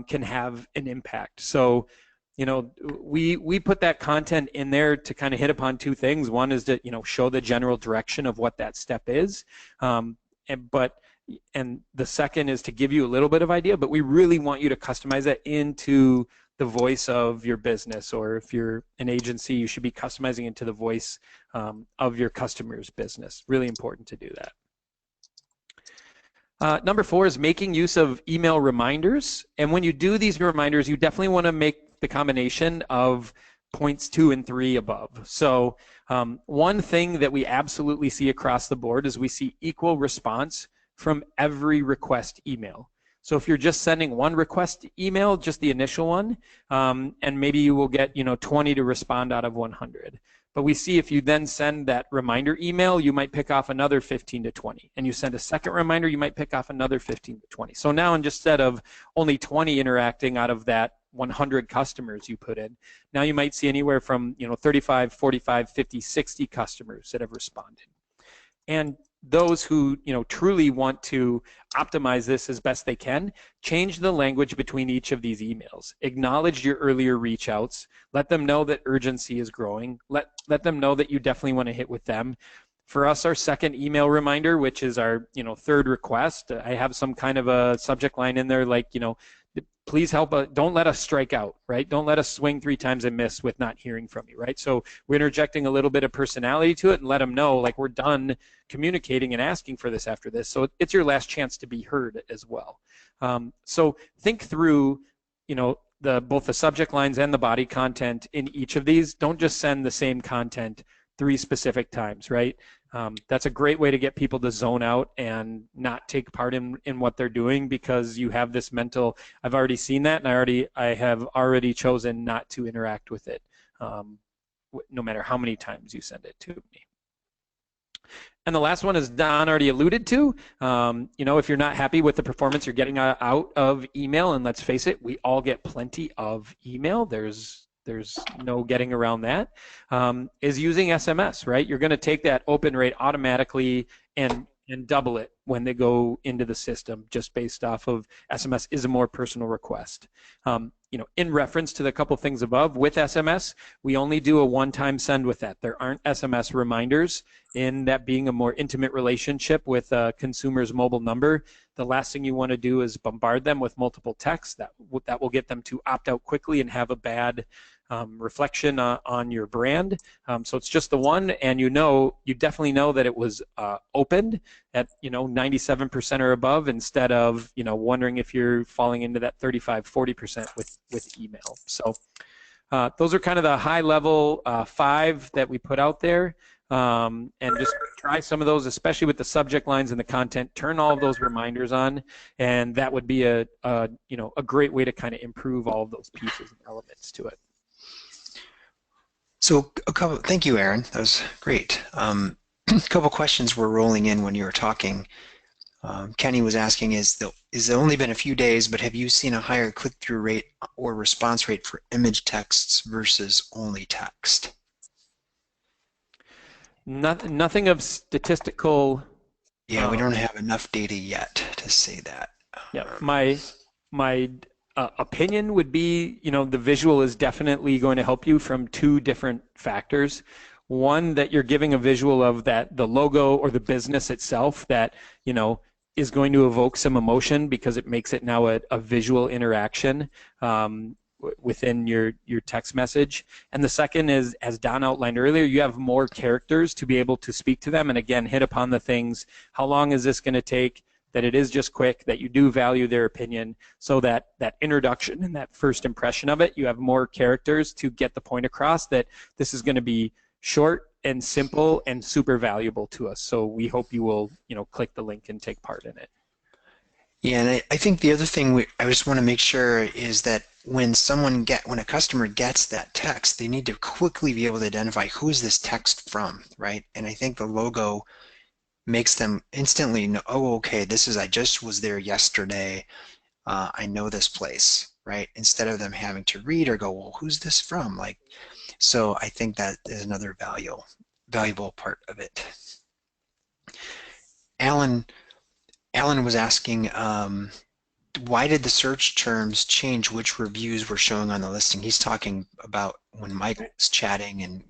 can have an impact. So we put that content in there to kind of hit upon 2 things. One is to show the general direction of what that step is, and the second is to give you a little bit of idea, but we really want you to customize that into the voice of your business. Or if you're an agency, you should be customizing into the voice of your customer's business. Really important to do that. Number 4 is making use of email reminders. And when you do these reminders, you definitely want to make the combination of points 2 and 3 above. So one thing that we absolutely see across the board is we see equal response from every request email. So if you're just sending one request email, just the initial one, and maybe you will get 20 to respond out of 100. But we see if you then send that reminder email, you might pick off another 15 to 20. And you send a second reminder, you might pick off another 15 to 20. So now, instead of only 20 interacting out of that 100 customers you put in, now you might see anywhere from 35, 45, 50, 60 customers that have responded. And those who truly want to optimize this as best they can, change the language between each of these emails. Acknowledge your earlier reach outs. Let them know that urgency is growing. Let them know that you definitely want to hit with them. For us, our second email reminder, which is our third request, I have some kind of a subject line in there like please help, don't let us strike out, right? Don't let us swing 3 times and miss with not hearing from you, right? So we're interjecting a little bit of personality to it and let them know, like, we're done communicating and asking for this after this. So it's your last chance to be heard as well. So think through, both the subject lines and the body content in each of these. Don't just send the same content 3 specific times, right? That's a great way to get people to zone out and not take part in what they're doing, because you have this mental, I've already seen that, and I have already chosen not to interact with it, no matter how many times you send it to me. And the last one, is Don already alluded to. If you're not happy with the performance you're getting out of email, and let's face it, we all get plenty of email. There's no getting around that. Is using SMS, right? You're going to take that open rate automatically and double it when they go into the system, just based off of SMS is a more personal request. In reference to the couple things above, with SMS, we only do a one-time send with that. There aren't SMS reminders, in that being a more intimate relationship with a consumer's mobile number. The last thing you want to do is bombard them with multiple texts. That will get them to opt out quickly and have a bad reflection on your brand. So it's just the one, and you definitely know that it was opened at 97% or above, instead of wondering if you're falling into that 35-40% with email. So those are kind of the high level 5 that we put out there. and just try some of those, especially with the subject lines and the content. Turn all of those reminders on, and that would be a great way to kind of improve all of those pieces and elements to it. So thank you, Aaron. That was great. A couple questions were rolling in when you were talking. Kenny was asking, is it only been a few days, but have you seen a higher click-through rate or response rate for image texts versus only text? Nothing of statistical. Yeah, we don't have enough data yet to say that. Yeah, my opinion would be, the visual is definitely going to help you from two different factors. One, that you're giving a visual of the logo or the business itself that, is going to evoke some emotion because it makes it now a visual interaction within your text message. And the second is, as Don outlined earlier, you have more characters to be able to speak to them and again hit upon the things. How long is this going to take? That it is just quick, that you do value their opinion, so that introduction and that first impression of it, you have more characters to get the point across that this is going to be short and simple and super valuable to us. So we hope you will, click the link and take part in it. Yeah, and I think the other thing I just want to make sure is that when a customer gets that text, they need to quickly be able to identify who is this text from, right? And I think the logo makes them instantly know, oh, okay, I just was there yesterday. I know this place, right? Instead of them having to read or go, well, who's this from? So I think that is another valuable part of it. Alan was asking, why did the search terms change which reviews were showing on the listing? He's talking about when Mike was chatting and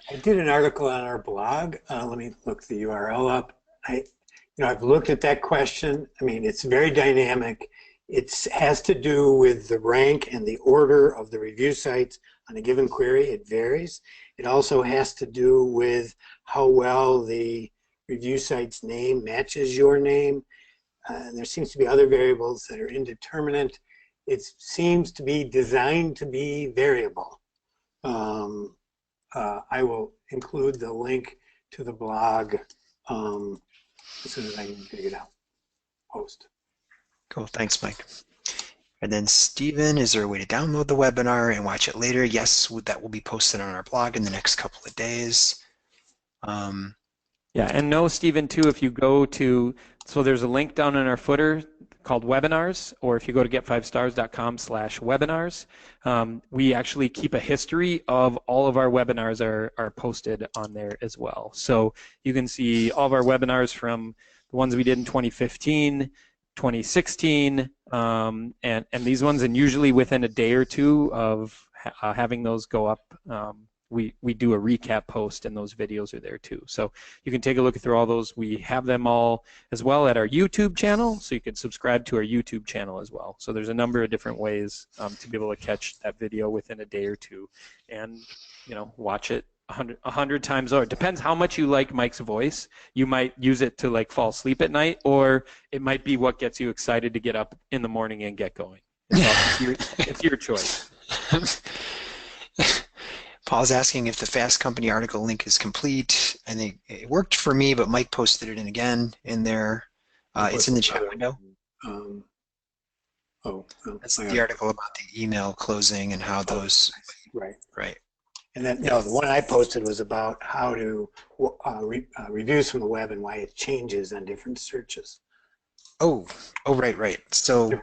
I did an article on our blog. Let me look the URL up. I've looked at that question. I mean, it's very dynamic. It has to do with the rank and the order of the review sites on a given query. It varies. It also has to do with how well the review site's name matches your name. There seems to be other variables that are indeterminate. It seems to be designed to be variable. I will include the link to the blog as soon as I can dig it out. Post. Cool, thanks, Mike. And then Stephen, is there a way to download the webinar and watch it later? Yes, that will be posted on our blog in the next couple of days. Yeah, and no, Stephen, too, if you go to, so there's a link down in our footer called webinars, or if you go to getfivestars.com/webinars, we actually keep a history of all of our webinars are posted on there as well. So you can see all of our webinars from the ones we did in 2015, 2016, and these ones, and usually within a day or two of having those go up, we do a recap post, and those videos are there too. So you can take a look through all those. We have them all as well at our YouTube channel, so you can subscribe to our YouTube channel as well. So there's a number of different ways to be able to catch that video within a day or two, and watch it 100 times over. It depends how much you like Mike's voice. You might use it to fall asleep at night, or it might be what gets you excited to get up in the morning and get going. It's your choice. Paul's asking if the Fast Company article link is complete. I think it worked for me, but Mike posted it in again in there. It's in the chat window. That's the article about the email closing and how those. Right. And then the one I posted was about how to reviews from the web and why it changes on different searches. Oh, right. So.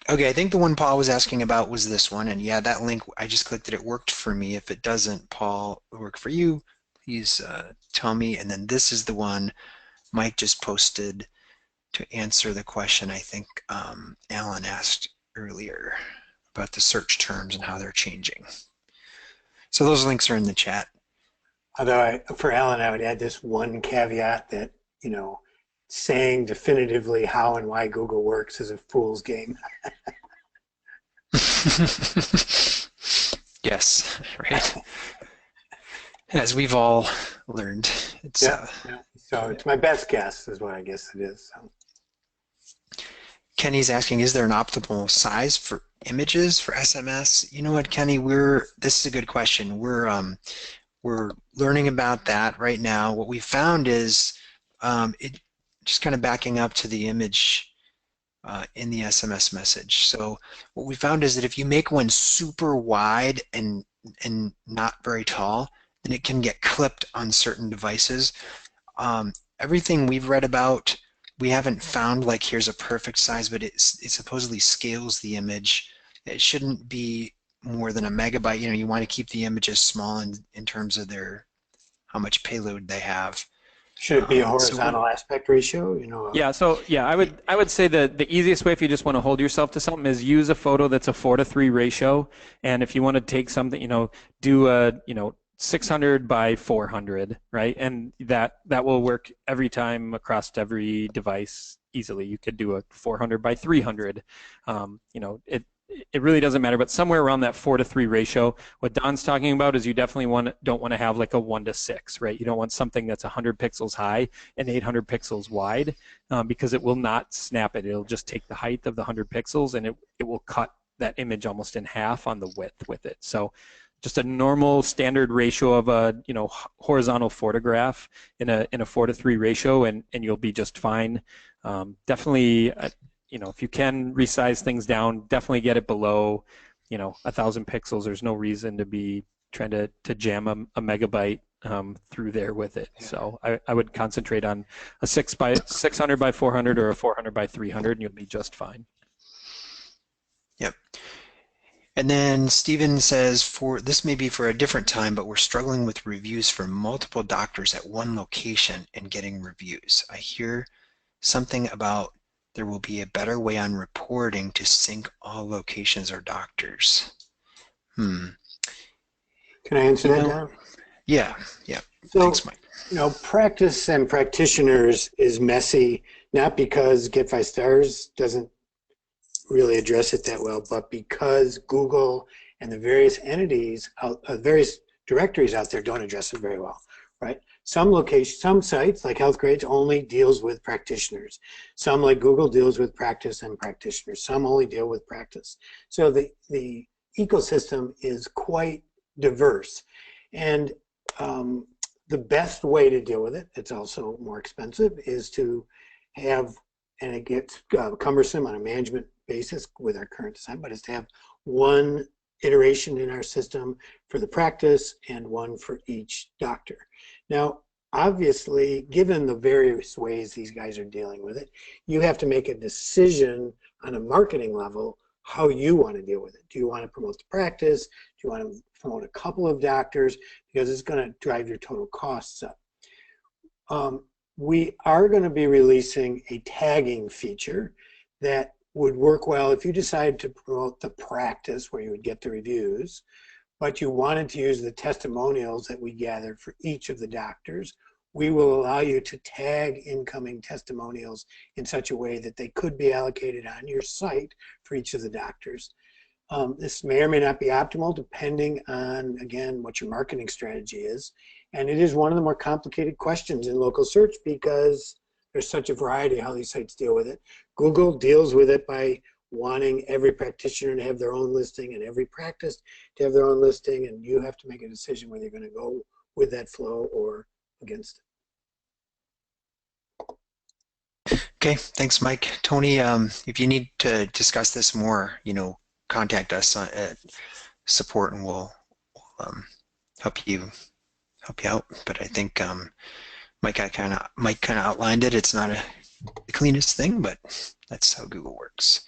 Okay, I think the one Paul was asking about was this one, and yeah, that link, I just clicked it, it worked for me. If it doesn't, Paul, work for you, please tell me. And then this is the one Mike just posted to answer the question I think Alan asked earlier about the search terms and how they're changing. So those links are in the chat. Although for Alan, I would add this one caveat that, saying definitively how and why Google works is a fool's game. Yes, right. As we've all learned. So it's my best guess is what I guess it is. So. Kenny's asking, is there an optimal size for images for SMS? You know what, Kenny, this is a good question. we're learning about that right now. What we found is it just kind of backing up to the image in the SMS message. So what we found is that if you make one super wide and not very tall, then it can get clipped on certain devices. Everything we've read about, we haven't found like here's a perfect size, but it supposedly scales the image. It shouldn't be more than a megabyte. You want to keep the images small in terms of how much payload they have. Should it be a So horizontal aspect ratio? Yeah, so yeah, I would say that the easiest way if you just want to hold yourself to something is use a photo that's a 4:3 ratio, and if you want to take something, do a 600 by 400, right? And that will work every time across every device easily. You could do a 400 by 300. It really doesn't matter, but somewhere around that 4:3 ratio. What Don's talking about is you definitely don't want to have like a 1:6, right? You don't want something that's 100 pixels high and 800 pixels wide, because it will not snap it. It'll just take the height of the 100 pixels and it will cut that image almost in half on the width with it. So just a normal standard ratio of a horizontal photograph in a 4:3 ratio, and you'll be just fine. Definitely. If you can resize things down, definitely get it below, 1,000 pixels. There's no reason to be trying to jam a megabyte through there with it. Yeah. So I would concentrate on a 600 by 400 or a 400 by 300, and you'll be just fine. Yep. And then Stephen says, this may be for a different time, but we're struggling with reviews for multiple doctors at one location and getting reviews. I hear something about there will be a better way on reporting to sync all locations or doctors. Can I answer that, Don? Yeah. So, thanks, Mike. Practice and practitioners is messy, not because GetFiveStars doesn't really address it that well, but because Google and the various entities, various directories out there don't address it very well, right? Some sites like HealthGrades only deals with practitioners. Some like Google deals with practice and practitioners. Some only deal with practice. So the ecosystem is quite diverse. And the best way to deal with it, it's also more expensive, is to have, and it gets cumbersome on a management basis with our current design, but is to have one iteration in our system for the practice and one for each doctor. Now, obviously, given the various ways these guys are dealing with it, you have to make a decision on a marketing level how you want to deal with it. Do you want to promote the practice? Do you want to promote a couple of doctors? Because it's going to drive your total costs up. We are going to be releasing a tagging feature that would work well if you decide to promote the practice where you would get the reviews, but you wanted to use the testimonials that we gathered for each of the doctors. We will allow you to tag incoming testimonials in such a way that they could be allocated on your site for each of the doctors. This may or may not be optimal depending on, again, what your marketing strategy is. And it is one of the more complicated questions in local search because there's such a variety of how these sites deal with it. Google deals with it by wanting every practitioner to have their own listing and every practice to have their own listing, and you have to make a decision whether you're going to go with that flow or against it. Okay, thanks, Mike. Tony, if you need to discuss this more, contact us at support and we'll help you out. But I think Mike kind of outlined it. It's not the cleanest thing, but that's how Google works.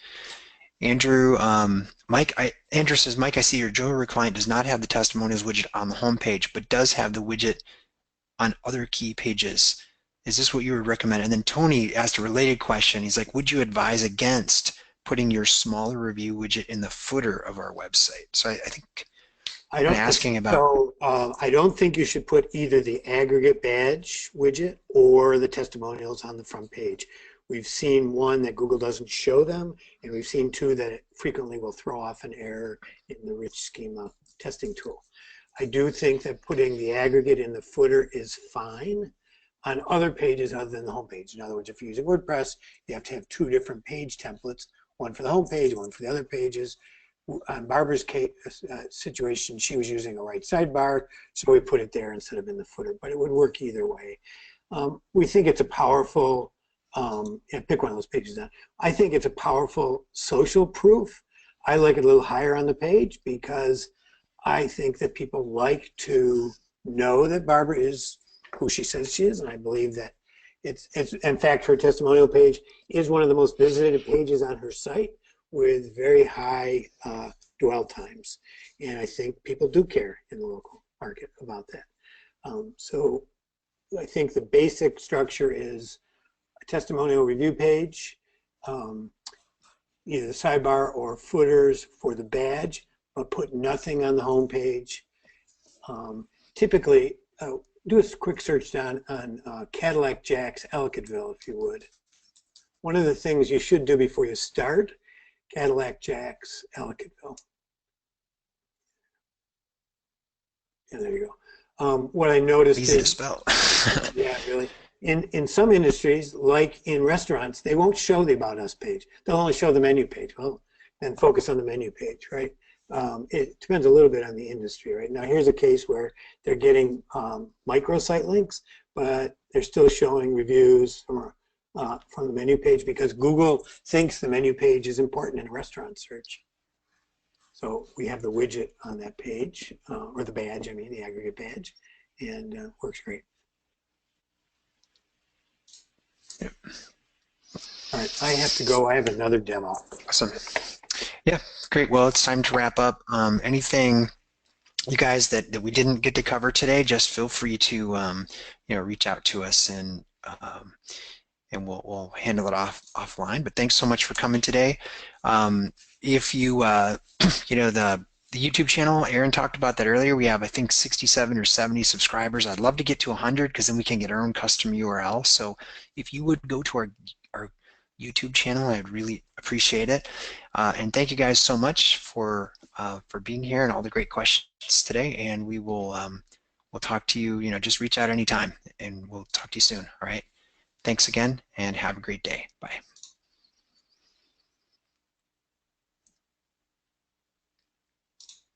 Andrew, Andrew says, Mike, I see your jewelry client does not have the testimonials widget on the home page, but does have the widget on other key pages. Is this what you would recommend? And then Tony asked a related question. He's like, would you advise against putting your smaller review widget in the footer of our website? So I think I don't think you should put either the aggregate badge widget or the testimonials on the front page. We've seen one that Google doesn't show them, and we've seen two that it frequently will throw off an error in the rich schema testing tool. I do think that putting the aggregate in the footer is fine on other pages other than the home page. In other words, if you're using WordPress, you have to have two different page templates, one for the home page, one for the other pages. on Barbara's case, situation, she was using a right sidebar, so we put it there instead of in the footer, but it would work either way. We think it's a powerful, pick one of those pages down. I think it's a powerful social proof. I like it a little higher on the page because I think that people like to know that Barbara is who she says she is, and I believe that it's in fact, her testimonial page is one of the most visited pages on her site with very high dwell times. And I think people do care in the local market about that. So I think the basic structure is a testimonial review page, either the sidebar or footers for the badge, but put nothing on the home page. Typically, do a quick search down on Cadillac Jack's Ellicottville, if you would. One of the things you should do before you start, Cadillac Jack's Ellicottville. Yeah, there you go. What I noticed Easy is, to spell. yeah, really. In some industries, like in restaurants, they won't show the About Us page. They'll only show the menu page. Well, and focus on the menu page, right? It depends a little bit on the industry, right? Now, here's a case where they're getting microsite links, but they're still showing reviews from the menu page because Google thinks the menu page is important in a restaurant search. So we have the widget on that page, or the badge, I mean, the aggregate badge, and works great. Yep. All right, I have to go. I have another demo. Awesome. Yeah, great. Well, it's time to wrap up. Anything, you guys, that we didn't get to cover today, just feel free to reach out to us, and we'll handle it offline. But thanks so much for coming today. If you the YouTube channel, Aaron talked about that earlier. We have, I think, 67 or 70 subscribers. I'd love to get to 100 because then we can get our own custom URL. So if you would go to our YouTube channel, I'd really appreciate it. And thank you guys so much for being here and all the great questions today. And we will we'll talk to you. Just reach out anytime, and we'll talk to you soon. All right. Thanks again, and have a great day. Bye.